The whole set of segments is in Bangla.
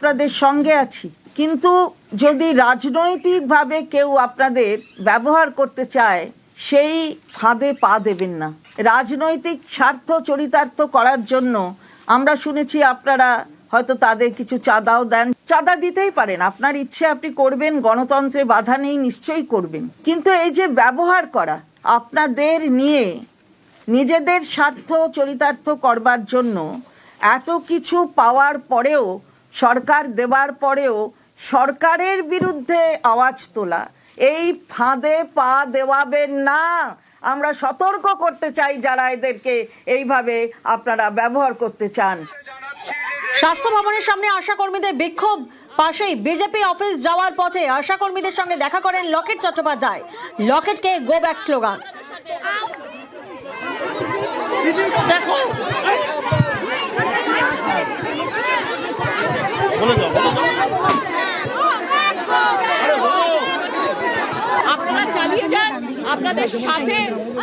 আপনাদের সঙ্গে আছি, কিন্তু যদি রাজনৈতিকভাবে কেউ আপনাদের ব্যবহার করতে চায় সেই ফাঁদে পা দেবেন না। রাজনৈতিক স্বার্থ চরিতার্থ করার জন্য আমরা শুনেছি আপনারা হয়তো তাদের কিছু চাঁদাও দেন। চাঁদা দিতেই পারেন, আপনার ইচ্ছে আপনি করবেন, গণতন্ত্রে বাধা নেই, নিশ্চয়ই করবেন। কিন্তু এই যে ব্যবহার করা আপনাদের নিয়ে নিজেদের স্বার্থ চরিতার্থ করবার জন্য, এত কিছু পাওয়ার পরেও, সরকার দেবার পরেও সরকারের বিরুদ্ধে আওয়াজ তোলা, এই ফাঁদে পা দেওয়াবেন না। আমরা সতর্ক করতে চাই যারা এদেরকে এইভাবে আপনারা ব্যবহার করতে চান। স্বাস্থ্য ভবনের সামনে আশাকর্মীদের বিক্ষোভ, পাশেই বিজেপি অফিস যাওয়ার পথে আশাকর্মীদের সঙ্গে দেখা করেন লকেট চট্টোপাধ্যায়। লকেটকে গো ব্যাক স্লোগান। আপনারা চালিয়ে যান, আপনাদের সাথে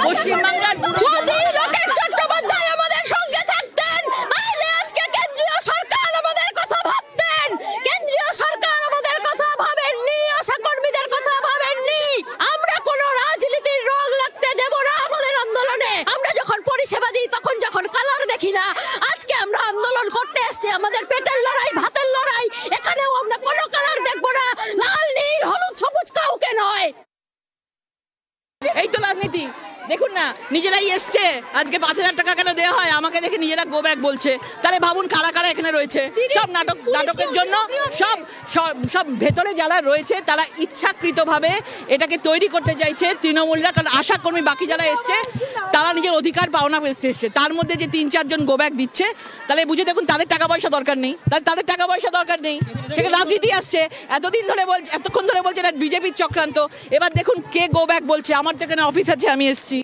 পশ্চিমবাংলার যদি লকেট চট্টোপাধ্যায় আমাদের সঙ্গে থাকতেন তাহলে আজকে কেন্দ্রীয় সরকার আমাদের কথা ভাবতেন। কেন্দ্রীয় সরকার আমাদের কথা ভাবেননি, আশাকর্মীদের কথা ভাবেননি। আমরা কোনো রাজনীতির রং লাগতে দেব না আমাদের আন্দোলনে। আমরা যখন পরিষেবা দিই তখন যখন কালার দেখি না। আজকে আমরা আন্দোলন করতে এসেছি, আমাদের পেটের লড়াই, ভাতের লড়াই। এখানেও আমরা কোনো কালার দেখবো না, লাল নীল হলুদ সবুজ কাউকে নয়। এই তো রাজনীতি। দেখুন না, নিজেরাই এসছে, আজকে 5,000 টাকা কেন দেওয়া হয় আমাকে দেখে নিজেরা গো ব্যাক বলছে। তাহলে ভাবুন কারা কারা এখানে রয়েছে। সব নাটকের জন্য সব ভেতরে যারা রয়েছে তারা ইচ্ছাকৃতভাবে এটাকে তৈরি করতে চাইছে তৃণমূলরা। কারণ আশাকর্মী বাকি যারা এসছে তারা নিজের অধিকার পাওনা পেতে এসছে, তার মধ্যে যে 3-4 জন গো ব্যাক দিচ্ছে, তাহলে বুঝে দেখুন তাদের টাকা পয়সা দরকার নেই। তাদের টাকা পয়সা দরকার নেই, সেখানে রাজনীতি আসছে। এতক্ষণ ধরে বলছে এটা বিজেপির চক্রান্ত। এবার দেখুন কে গো ব্যাক বলছে। আমার তো এখানে অফিস আছে, আমি এসছি।